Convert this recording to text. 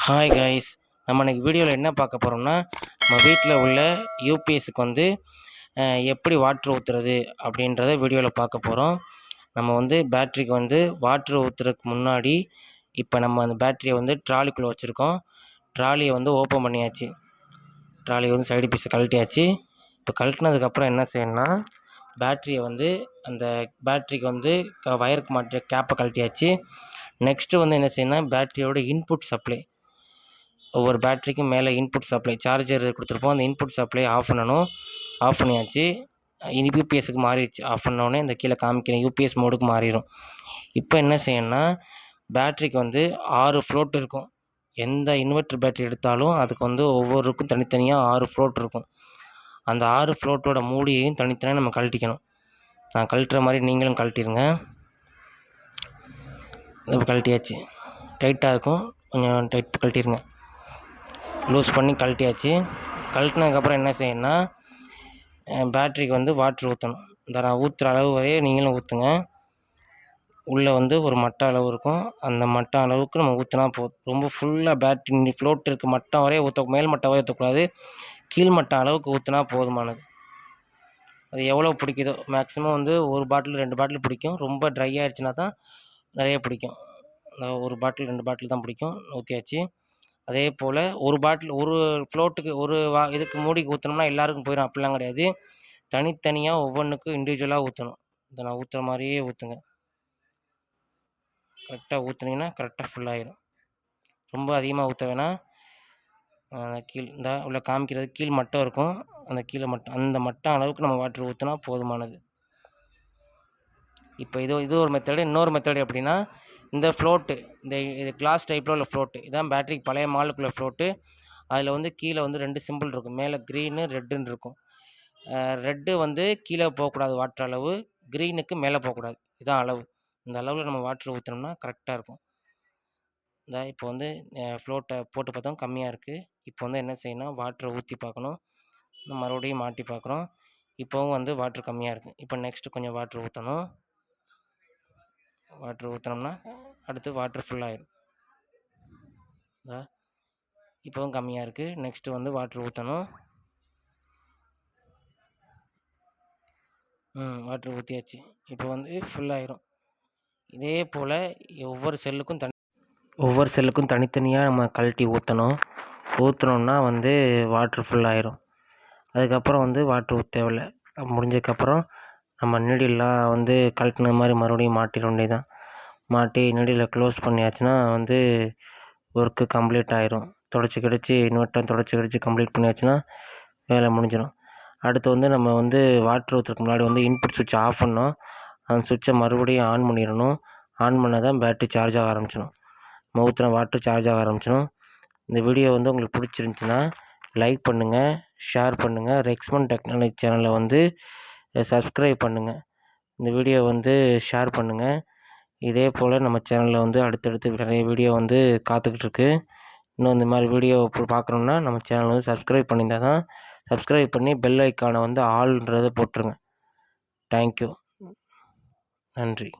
Hi guys, நம்ம இன்னைக்கு வீடியோவில் என்ன பார்க்க போகிறோம்னா, நம்ம வீட்டில் உள்ள யூபிஎஸ்க்கு வந்து எப்படி வாட்ரு ஊற்றுறது அப்படின்றத வீடியோவில் பார்க்க போகிறோம். நம்ம வந்து பேட்ரிக்கு வந்து வாட்ரு ஊற்றுறதுக்கு முன்னாடி இப்போ நம்ம அந்த பேட்டரியை வந்து ட்ராலிக்குள்ளே வச்சுருக்கோம். ட்ராலியை வந்து ஓப்பன் பண்ணியாச்சு. ட்ராலியை வந்து சைடு பீஸை கழட்டியாச்சு. இப்போ கழட்டினதுக்கப்புறம் என்ன செய்யணும்னா, பேட்டரியை வந்து அந்த பேட்டரிக்கு வந்து வயருக்கு மாட்டிய கேப்பை கழட்டியாச்சு. நெக்ஸ்ட்டு வந்து என்ன செய்யணும்னா, பேட்டரியோட இன்புட் சப்ளை, ஒவ்வொரு பேட்டரிக்கும் மேலே இன்புட் சப்ளை சார்ஜர் கொடுத்துருப்போம். அந்த இன்புட் சப்ளை ஆஃப் பண்ணணும். ஆஃப் பண்ணியாச்சு. யூபிஎஸ்க்கு மாறிடுச்சு. ஆஃப் பண்ணோடனே இந்த கீழே காமிக்கிறேன், யூபிஎஸ் மோடுக்கு மாறிடும். இப்போ என்ன செய்யணும்னா, பேட்டரிக்கு வந்து 6 ஃப்ளோட் இருக்கும். எந்த இன்வெர்ட்டர் பேட்டரி எடுத்தாலும் அதுக்கு வந்து ஒவ்வொருக்கும் தனித்தனியாக 6 ஃப்ளோட் இருக்கும். அந்த 6 ஃப்ளோட்டோட மூடியையும் தனித்தனியாக நம்ம கழட்டிக்கணும். நான் கழட்டுற மாதிரி நீங்களும் கழட்டிடுங்க. இப்போ கழட்டியாச்சு. டைட்டாக இருக்கும், கொஞ்சம் டைட் கழட்டிடுங்க. லூஸ் பண்ணி கழட்டியாச்சு. கழட்டினதுக்கப்புறம் என்ன செய்யணும்னா, பேட்டரிக்கு வந்து வாட்ரு ஊற்றணும். இந்த நான் ஊற்றுற அளவு வரையே நீங்களும் ஊற்றுங்க. உள்ளே வந்து ஒரு மட்டை அளவு இருக்கும். அந்த மட்டை அளவுக்கு நம்ம ஊற்றினா போதும். ரொம்ப ஃபுல்லாக பேட்டரி ஃப்ளோட் இருக்க மட்டம் வரையே மேல் மட்டம் வரைய ஊற்றக்கூடாது. கீழ் மட்டம் அளவுக்கு ஊற்றினா போதுமானது. அது எவ்வளோ பிடிக்குதோ, மேக்ஸிமம் வந்து 1 பாட்டில் 2 பாட்டில் பிடிக்கும். ரொம்ப ட்ரை ஆகிடுச்சுன்னா தான் நிறைய பிடிக்கும். 1 பாட்டில் 2 பாட்டில் தான் பிடிக்கும். ஊற்றியாச்சு. அதே போல் ஒரு பாட்டில் ஒரு ஃப்ளோட்டுக்கு இதுக்கு மூடிக்கு ஊற்றினோம்னா எல்லாருக்கும் போயிடும், அப்படிலாம் கிடையாது. தனித்தனியாக ஒவ்வொன்றுக்கும் இண்டிவிஜுவலாக ஊற்றணும். இதை நான் ஊற்றுற மாதிரியே ஊற்றுங்க. கரெக்டாக ஊற்றுனீங்கன்னா கரெக்டாக ஃபுல்லாகிடும். ரொம்ப அதிகமாக ஊற்ற வேணாம். இந்த உள்ள காமிக்கிறது கீழ் மட்டம் இருக்கும், அந்த கீழே மட்டம், அந்த மட்டம் அளவுக்கு நம்ம வாட்டர் ஊற்றினா போதுமானது. இப்போ இது ஒரு மெத்தடு. இன்னொரு மெத்தடு எப்படின்னா, இந்த ஃப்ளோட்டு, இது கிளாஸ் டைப்பில் உள்ள ஃப்ளோட்டு, இதான் பேட்டரிக்கு பழைய மாலுக்குள்ள ஃப்ளோட்டு. அதில் வந்து கீழே வந்து 2 சிம்பிள் இருக்கும். மேலே க்ரீனு ரெட்டுன்னு இருக்கும். ரெட்டு வந்து கீழே போகக்கூடாது வாட்டர் அளவு, க்ரீனுக்கு மேலே போகக்கூடாது. இதுதான் அளவு. இந்த அளவில் நம்ம வாட்டர் ஊற்றினோம்னா கரெக்டாக இருக்கும். இப்போ வந்து ஃப்ளோட்டை போட்டு பார்த்தோம், கம்மியாக இருக்குது. இப்போ வந்து என்ன செய்யணும், வாட்டரை ஊற்றி பார்க்கணும். மறுபடியும் மாட்டி பார்க்குறோம். இப்போவும் வந்து வாட்ரு கம்மியாக இருக்குது. இப்போ நெக்ஸ்ட்டு கொஞ்சம் வாட்ரு ஊற்றணும். வாட்ரு ஊற்றினோம்னா அடுத்து வாட்ரு ஃபுல்லாகிடும். இப்போவும் கம்மியாக இருக்குது. நெக்ஸ்ட்டு வந்து வாட்ரு ஊற்றணும். வாட்ரு ஊற்றியாச்சு. இப்போ வந்து ஃபுல்லாகிடும். இதே போல் ஒவ்வொரு செல்லுக்கும் தனித்தனியாக நம்ம கழட்டி ஊற்றணும். ஊற்றினோம்னா வந்து வாட்ரு ஃபுல்லாகிடும். அதுக்கப்புறம் வந்து வாட்ரு ஊற்ற தேவையில்லை. முடிஞ்சதுக்கப்புறம் நம்ம நீடில்லாம் வந்து கழட்டின மாதிரி மறுபடியும் மாட்டிட வேண்டியதுதான். மாட்டி நீடிலை க்ளோஸ் பண்ணியாச்சுன்னா வந்து ஒர்க்கு கம்ப்ளீட் ஆகிரும். இன்வெர்ட்டர் தொடச்சி கம்ப்ளீட் பண்ணியாச்சுன்னா வேலை முடிஞ்சிடும். அடுத்து வந்து நம்ம வந்து வாட்ரு ஊற்றுறதுக்கு முன்னாடி வந்து இன்புட் சுவிட்ச் ஆஃப் பண்ணோம். அந்த சுவிட்சை மறுபடியும் ஆன் பண்ணிடணும். ஆன் பண்ணால் தான் பேட்டரி சார்ஜ் ஆக ஆரம்பிச்சிடும். நம்ம ஊற்றின வாட்ரு சார்ஜ் ஆக ஆரம்பிச்சிடும். இந்த வீடியோ வந்து உங்களுக்கு பிடிச்சிருந்துச்சின்னா லைக் பண்ணுங்கள், ஷேர் பண்ணுங்கள். ரெக்ஸ்மன் டெக்னாலஜி சேனலை வந்து சப்ஸ்கிரைப் பண்ணுங்கள். இந்த வீடியோ வந்து ஷேர் பண்ணுங்கள். இதே போல் நம்ம சேனலில் வந்து அடுத்தடுத்து நிறைய வீடியோ வந்து காத்துக்கிட்டு இருக்கு. இன்னும் இந்த மாதிரி வீடியோ பார்க்கணுன்னா நம்ம சேனலை வந்து சப்ஸ்கிரைப் பண்ணியிருந்தால் தான், சப்ஸ்கிரைப் பண்ணி பெல் ஐக்கானை வந்து ஆல்ன்றதை போட்டுருங்க. தேங்க்யூ. நன்றி.